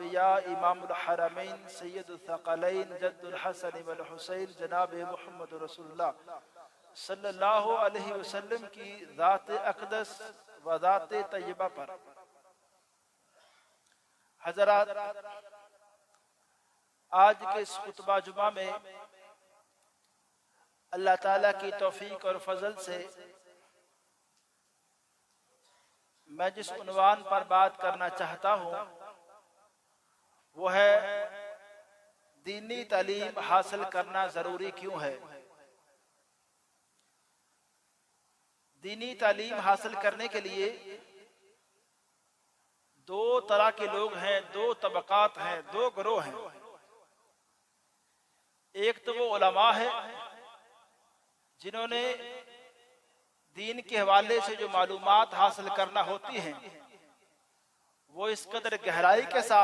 अंबिया इमामुल हरमैन सैयदुल थक़लैन जद्दुल हसन वल हुसैन जनाब मुहम्मद रसूलुल्लाह सल्लल्लाहु अलैहि वसल्लम की ज़ात अक़दस व ज़ात तय्यबा पर हज़रात, आज के इस खुतबा जुमा में अल्लाह ताला की तौफीक और फजल से मैं जिस उन्वान पर बात करना चाहता हूँ वो है दीनी तालीम हासिल करना जरूरी क्यों है। दीनी तालीम हासिल करने के लिए दो तरह के लोग हैं, दो तबकात हैं, दो गिरोह हैं। एक तो वो उलमा है जिन्होंने दीन के हवाले से जो मालूमात हासिल करना होती हैं वो इस कदर गहराई के साथ